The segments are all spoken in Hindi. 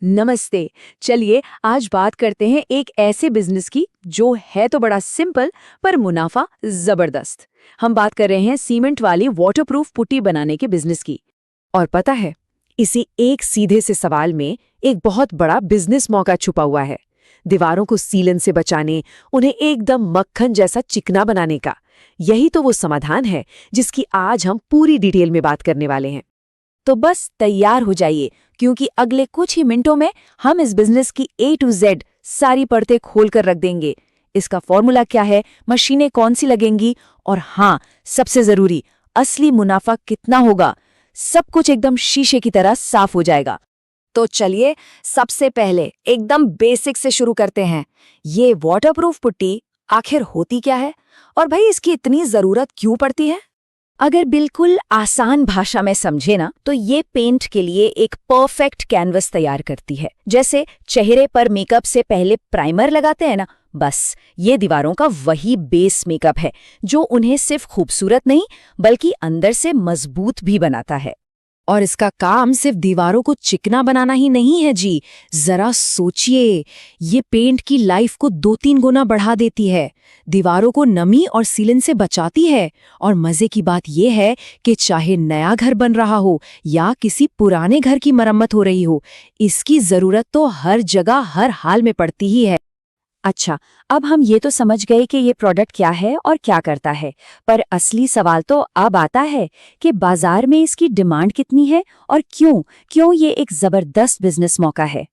नमस्ते। चलिए आज बात करते हैं एक ऐसे बिजनेस की जो है तो बड़ा सिंपल पर मुनाफा जबरदस्त। हम बात कर रहे हैं सीमेंट वाली वाटरप्रूफ पुट्टी बनाने के बिजनेस की। और पता है, इसी एक सीधे से सवाल में एक बहुत बड़ा बिजनेस मौका छुपा हुआ है। दीवारों को सीलन से बचाने, उन्हें एकदम मक्खन जैसा चिकना बनाने का। यही तो वो समाधान है जिसकी आज हम पूरी डिटेल में बात करने वाले हैं। तो बस तैयार हो जाइए, क्योंकि अगले कुछ ही मिनटों में हम इस बिजनेस की A to Z सारी परतें खोल कर रख देंगे। इसका फॉर्मूला क्या है, मशीनें कौन सी लगेंगी और हाँ, सबसे जरूरी, असली मुनाफा कितना होगा, सब कुछ एकदम शीशे की तरह साफ हो जाएगा। तो चलिए सबसे पहले एकदम बेसिक से शुरू करते हैं। ये वाटरप्रूफ पुट्टी आखिर होती क्या है और भाई इसकी इतनी जरूरत क्यों पड़ती है? अगर बिल्कुल आसान भाषा में समझे ना, तो ये पेंट के लिए एक परफेक्ट कैनवस तैयार करती है। जैसे चेहरे पर मेकअप से पहले प्राइमर लगाते हैं ना, बस ये दीवारों का वही बेस मेकअप है जो उन्हें सिर्फ खूबसूरत नहीं बल्कि अंदर से मजबूत भी बनाता है। और इसका काम सिर्फ दीवारों को चिकना बनाना ही नहीं है जी। जरा सोचिए, ये पेंट की लाइफ को 2-3 गुना बढ़ा देती है, दीवारों को नमी और सीलन से बचाती है। और मजे की बात यह है कि चाहे नया घर बन रहा हो या किसी पुराने घर की मरम्मत हो रही हो, इसकी जरूरत तो हर जगह हर हाल में पड़ती ही है। अच्छा, अब हम ये तो समझ गए कि ये प्रोडक्ट क्या है और क्या करता है, पर असली सवाल तो अब आता है कि बाजार में इसकी डिमांड कितनी है और क्यों ये एक जबरदस्त बिजनेस मौका है।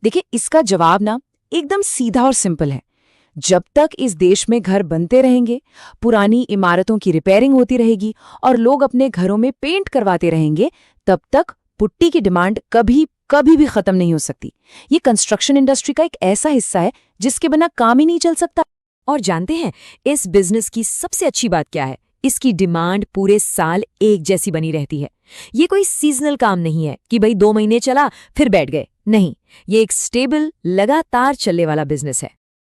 देखिए, इसका जवाब ना एकदम सीधा और सिंपल है। जब तक इस देश में घर बनते रहेंगे, पुरानी इमारतों की रिपेयरिंग होती रहेगी और लोग अपने घरों में पेंट करवाते रहेंगे, तब तक पुट्टी की डिमांड कभी भी खत्म नहीं हो सकती। ये कंस्ट्रक्शन इंडस्ट्री का एक ऐसा हिस्सा है जिसके बिना काम ही नहीं चल सकता। और जानते हैं इस बिजनेस की सबसे अच्छी बात क्या है? इसकी डिमांड पूरे साल एक जैसी बनी रहती है। ये कोई सीजनल काम नहीं है कि भाई 2 महीने चला फिर बैठ गए। नहीं, ये एक स्टेबल, लगातार चलने वाला बिजनेस है।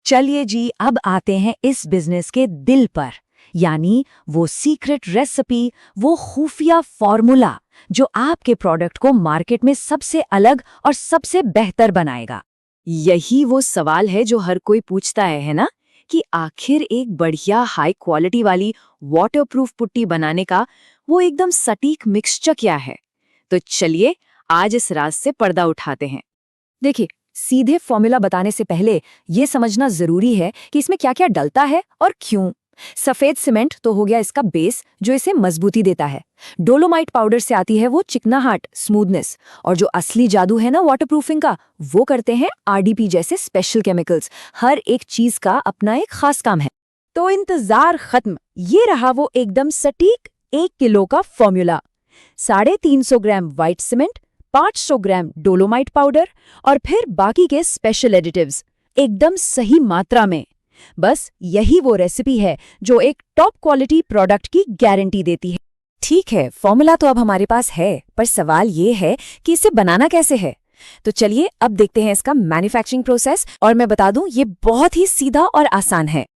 चलिए जी, अब आते हैं इस बिजनेस के दिल पर, यानी वो सीक्रेट रेसिपी, वो खुफिया फॉर्मूला जो आपके प्रोडक्ट को मार्केट में सबसे अलग और सबसे बेहतर बनाएगा। यही वो सवाल है जो हर कोई पूछता है ना, कि आखिर एक बढ़िया हाई क्वालिटी वाली वाटरप्रूफ पुट्टी बनाने का वो एकदम सटीक मिक्सचर क्या है। तो चलिए आज इस राज से पर्दा उठाते हैं। देखिए, सीधे फॉर्मूला बताने से पहले ये समझना जरूरी है कि इसमें क्या क्या डलता है और क्यों। सफेद सीमेंट तो हो गया इसका बेस, जो इसे मजबूती देता है। डोलोमाइट पाउडर से आती है वो चिकनाहट, स्मूथनेस। और जो असली जादू है ना वाटरप्रूफिंग का, वो करते हैं आरडीपी जैसे स्पेशल केमिकल्स। हर एक चीज का अपना एक खास काम है। तो इंतजार खत्म, ये रहा वो एकदम सटीक 1 किलो का फॉर्मूला। 350 ग्राम व्हाइट सीमेंट, 500 ग्राम डोलोमाइट पाउडर और फिर बाकी के स्पेशल एडिटिव्स एकदम सही मात्रा में। बस यही वो रेसिपी है जो एक टॉप क्वालिटी प्रोडक्ट की गारंटी देती है। ठीक है, फॉर्मूला तो अब हमारे पास है, पर सवाल ये है कि इसे बनाना कैसे है। तो चलिए अब देखते हैं इसका मैन्युफैक्चरिंग प्रोसेस, और मैं बता दूं ये बहुत ही सीधा और आसान है।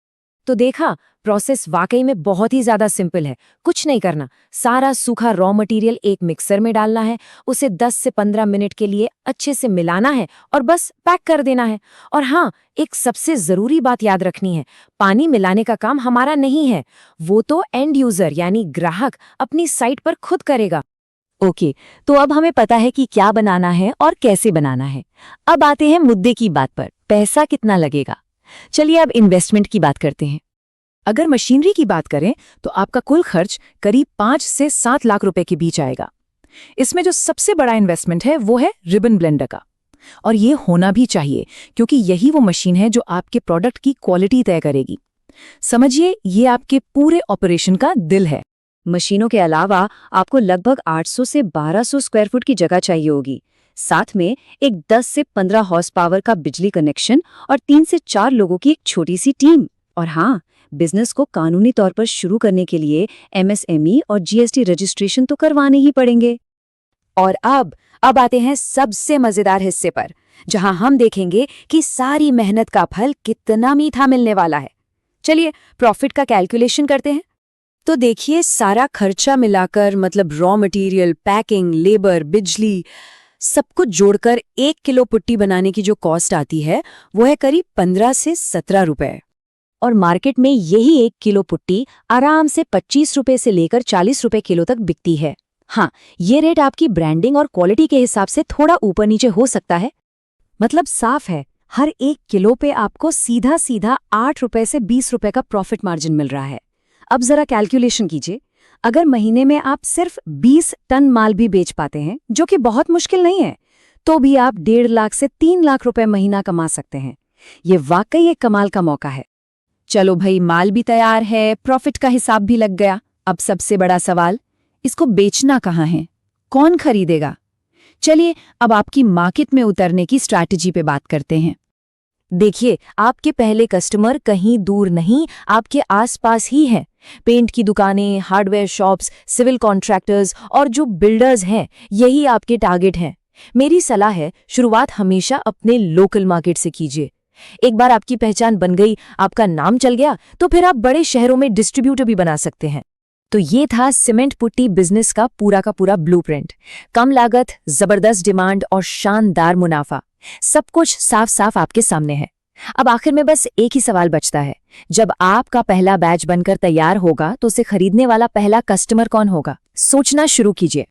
तो देखा, प्रोसेस वाकई में बहुत ही ज्यादा सिंपल है। कुछ नहीं करना, सारा सूखा रॉ मटेरियल एक मिक्सर में डालना है, उसे 10 से 15 मिनट के लिए अच्छे से मिलाना है और बस पैक कर देना है। और हाँ, एक सबसे जरूरी बात याद रखनी है, पानी मिलाने का काम हमारा नहीं है, वो तो एंड यूजर यानी ग्राहक अपनी साइट पर खुद करेगा। ओके, तो अब हमें पता है कि क्या बनाना है और कैसे बनाना है। अब आते हैं मुद्दे की बात पर, पैसा कितना लगेगा। चलिए अब इन्वेस्टमेंट की बात करते हैं। अगर मशीनरी की बात करें तो आपका कुल खर्च करीब 5 से 7 लाख रुपए के बीच आएगा। इसमें जो सबसे बड़ा इन्वेस्टमेंट है वो है रिबन ब्लेंडर का, और ये होना भी चाहिए क्योंकि यही वो मशीन है जो आपके प्रोडक्ट की क्वालिटी तय करेगी। समझिए, ये आपके पूरे ऑपरेशन का दिल है। मशीनों के अलावा आपको लगभग 800 से 1200 स्क्वायर फुट की जगह चाहिए होगी, साथ में एक 10 से 15 हॉर्स पावर का बिजली कनेक्शन और 3 से 4 लोगों की एक छोटी सी टीम। और हाँ, बिजनेस को कानूनी तौर पर शुरू करने के लिए एमएसएमई और जीएसटी रजिस्ट्रेशन तो करवाने ही पड़ेंगे। और अब आते हैं सबसे मजेदार हिस्से पर, जहां हम देखेंगे कि सारी मेहनत का फल कितना मीठा मिलने वाला है। चलिए प्रॉफिट का कैलकुलेशन करते हैं। तो देखिए, सारा खर्चा मिलाकर, मतलब रॉ मटेरियल, पैकिंग, लेबर, बिजली, सब कुछ जोड़कर 1 किलो पुट्टी बनाने की जो कॉस्ट आती है वो है करीब 15 से 17 रुपए। और मार्केट में यही 1 किलो पुट्टी आराम से 25 रुपए से लेकर 40 रुपए किलो तक बिकती है। हाँ, ये रेट आपकी ब्रांडिंग और क्वालिटी के हिसाब से थोड़ा ऊपर नीचे हो सकता है। मतलब साफ है, हर 1 किलो पे आपको सीधा सीधा 8 रुपए से 20 रुपए का प्रॉफिट मार्जिन मिल रहा है। अब जरा कैलकुलेशन कीजिए, अगर महीने में आप सिर्फ 20 टन माल भी बेच पाते हैं, जो कि बहुत मुश्किल नहीं है, तो भी आप 1.5 लाख से 3 लाख रुपए महीना कमा सकते हैं। ये वाकई एक कमाल का मौका है। चलो भाई, माल भी तैयार है, प्रॉफिट का हिसाब भी लग गया। अब सबसे बड़ा सवाल, इसको बेचना कहाँ है, कौन खरीदेगा? चलिए अब आपकी मार्केट में उतरने की स्ट्रैटेजी पे बात करते हैं। देखिए, आपके पहले कस्टमर कहीं दूर नहीं, आपके आसपास ही हैं। पेंट की दुकानें, हार्डवेयर शॉप्स, सिविल कॉन्ट्रैक्टर्स और जो बिल्डर्स हैं, यही आपके टारगेट हैं। मेरी सलाह है, शुरुआत हमेशा अपने लोकल मार्केट से कीजिए। एक बार आपकी पहचान बन गई, आपका नाम चल गया, तो फिर आप बड़े शहरों में डिस्ट्रीब्यूटर भी बना सकते हैं। तो ये था सीमेंट पुट्टी बिजनेस का पूरा ब्लूप्रिंट। कम लागत, जबरदस्त डिमांड और शानदार मुनाफा, सब कुछ साफ साफ आपके सामने है। अब आखिर में बस एक ही सवाल बचता है, जब आपका पहला बैच बनकर तैयार होगा तो उसे खरीदने वाला पहला कस्टमर कौन होगा? सोचना शुरू कीजिए।